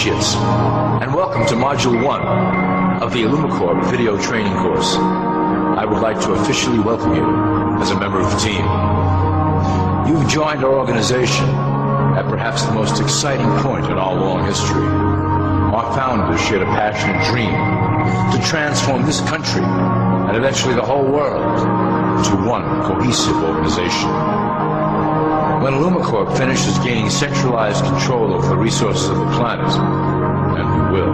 initiates, and welcome to Module 1 of the Illumicorp video training course. I would like to officially welcome you as a member of the team. You've joined our organization at perhaps the most exciting point in our long history. Our founders shared a passionate dream to transform this country and eventually the whole world into one cohesive organization. When Illumicorp finishes gaining centralized control over the resources of the planet, and we will,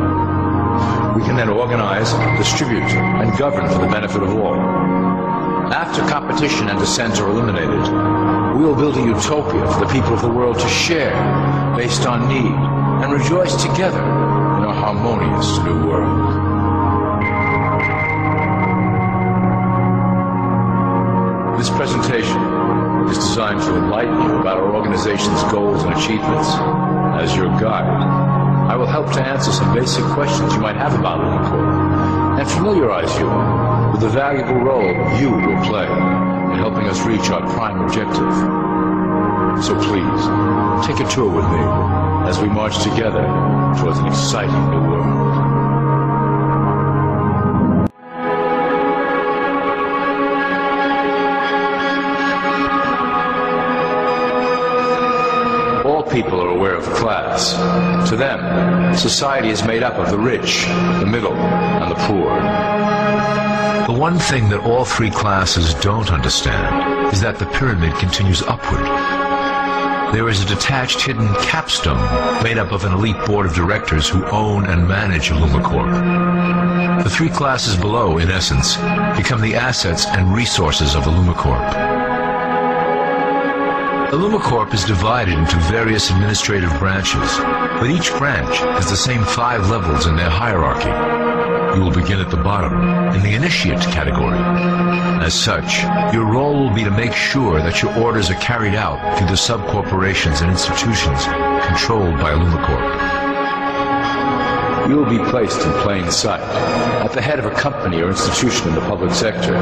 we can then organize, distribute, and govern for the benefit of all. After competition and dissent are eliminated, we will build a utopia for the people of the world to share based on need and rejoice together in a harmonious new world. This presentation is designed to enlighten you about our organization's goals and achievements. As your guide, I will help to answer some basic questions you might have about Illumicorp and familiarize you with the valuable role you will play in helping us reach our prime objective. So please, take a tour with me as we march together towards an exciting new world. People are aware of class. To them, society is made up of the rich, the middle, and the poor. The one thing that all three classes don't understand is that the pyramid continues upward. There is a detached hidden capstone made up of an elite board of directors who own and manage Illumicorp. The three classes below, in essence, become the assets and resources of Illumicorp. Illumicorp is divided into various administrative branches, but each branch has the same 5 levels in their hierarchy. You will begin at the bottom, in the initiate category. As such, your role will be to make sure that your orders are carried out through the sub-corporations and institutions controlled by Illumicorp. You will be placed in plain sight, at the head of a company or institution in the public sector,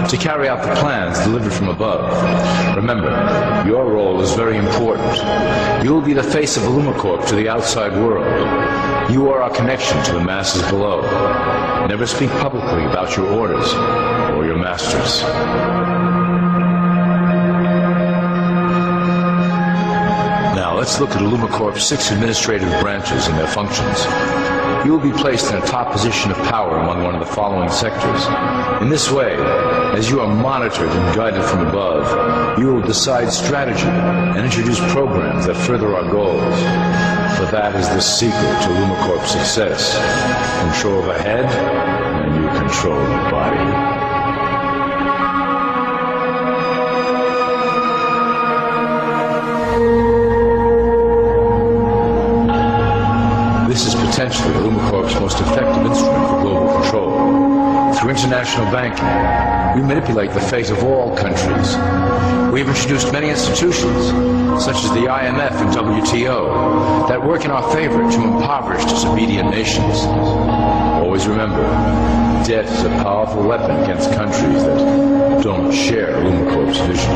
to carry out the plans delivered from above. Remember, your role is very important. You will be the face of Illumicorp to the outside world. You are our connection to the masses below. Never speak publicly about your orders or your masters. Now, let's look at Illumicorp's 6 administrative branches and their functions. You will be placed in a top position of power among one of the following sectors. In this way, as you are monitored and guided from above, you will decide strategy and introduce programs that further our goals. For that is the secret to Illumicorp's success. Control the head, and you control the body. This is potentially Illumicorp's most effective instrument for global control. Through international banking, we manipulate the fate of all countries. We have introduced many institutions, such as the IMF and WTO, that work in our favor to impoverish disobedient nations. Always remember, debt is a powerful weapon against countries that don't share Illumicorp's vision.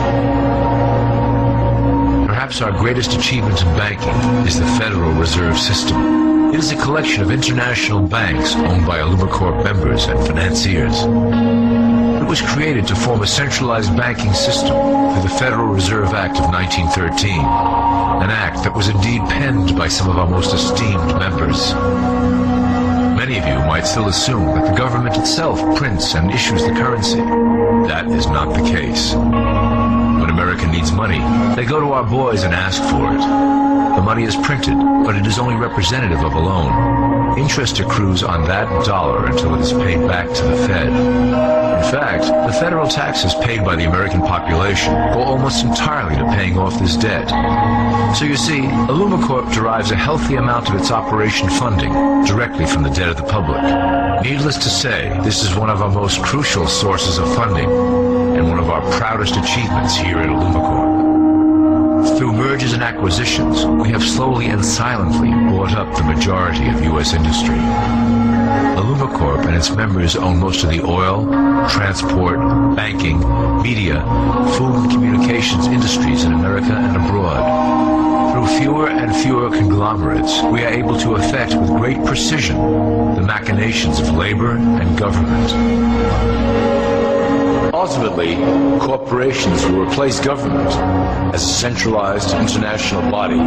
Perhaps our greatest achievement in banking is the Federal Reserve System. It is a collection of international banks owned by Illumicorp members and financiers. It was created to form a centralized banking system through the Federal Reserve Act of 1913, an act that was indeed penned by some of our most esteemed members. Many of you might still assume that the government itself prints and issues the currency. That is not the case. When America needs money, they go to our boys and ask for it. The money is printed, but it is only representative of a loan. Interest accrues on that dollar until it is paid back to the Fed. In fact, the federal taxes paid by the American population go almost entirely to paying off this debt. So you see, Illumicorp derives a healthy amount of its operation funding directly from the debt of the public. Needless to say, this is one of our most crucial sources of funding, and one of our proudest achievements here at Illumicorp. Through mergers and acquisitions, we have slowly and silently bought up the majority of U.S. industry. Illumicorp and its members own most of the oil, transport, banking, media, food and communications industries in America and abroad. Through fewer and fewer conglomerates, we are able to effect with great precision the machinations of labor and government. Ultimately, corporations will replace government as a centralized international body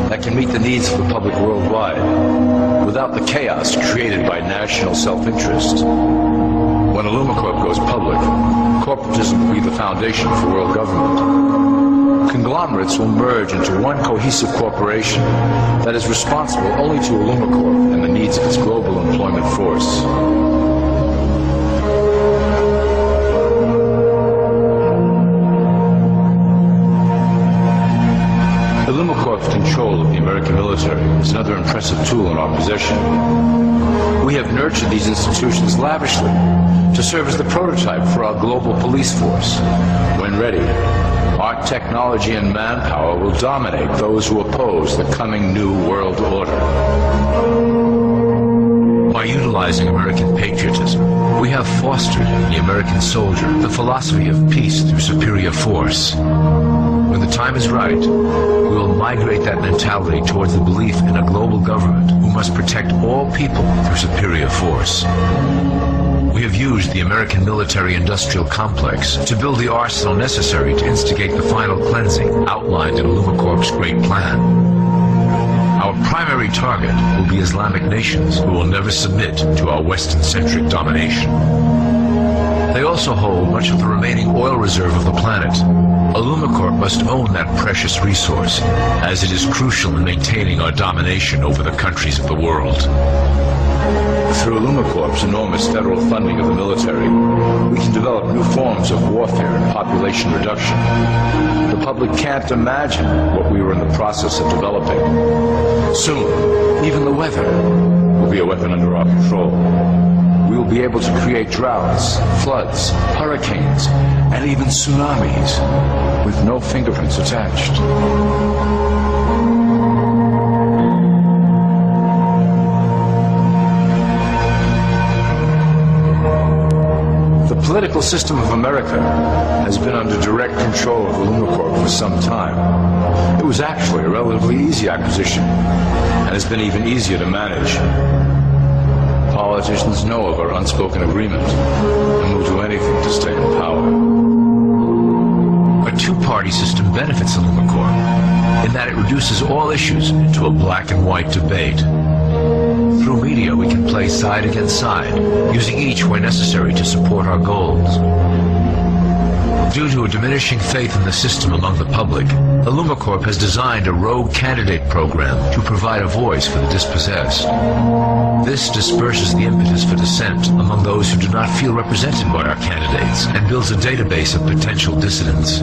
that can meet the needs of the public worldwide without the chaos created by national self-interest. When Illumicorp goes public, corporatism will be the foundation for world government. Conglomerates will merge into one cohesive corporation that is responsible only to Illumicorp and the needs of its global employment force. Illumicorp's control of the American military is another impressive tool in our possession. We have nurtured these institutions lavishly to serve as the prototype for our global police force. When ready, our technology and manpower will dominate those who oppose the coming new world order. By utilizing American patriotism, we have fostered in the American soldier the philosophy of peace through superior force. When the time is right, we will migrate that mentality towards the belief in a global government who must protect all people through superior force. We have used the American military-industrial complex to build the arsenal necessary to instigate the final cleansing outlined in Illumicorp's great plan. Our primary target will be Islamic nations who will never submit to our Western-centric domination. They also hold much of the remaining oil reserve of the planet. Illumicorp must own that precious resource, as it is crucial in maintaining our domination over the countries of the world. Through Illumicorp's enormous federal funding of the military, we can develop new forms of warfare and population reduction. The public can't imagine what we were in the process of developing. Soon, even the weather will be a weapon under our control. We will be able to create droughts, floods, hurricanes, and even tsunamis with no fingerprints attached. The political system of America has been under direct control of Illumicorp for some time. It was actually a relatively easy acquisition, and has been even easier to manage. Politicians know of our unspoken agreement and will do anything to stay in power. A two-party system benefits Illumicorp in that it reduces all issues into a black and white debate. Through media, we can play side against side, using each where necessary to support our goals. Due to a diminishing faith in the system among the public, Illumicorp has designed a rogue candidate program to provide a voice for the dispossessed. This disperses the impetus for dissent among those who do not feel represented by our candidates and builds a database of potential dissidents.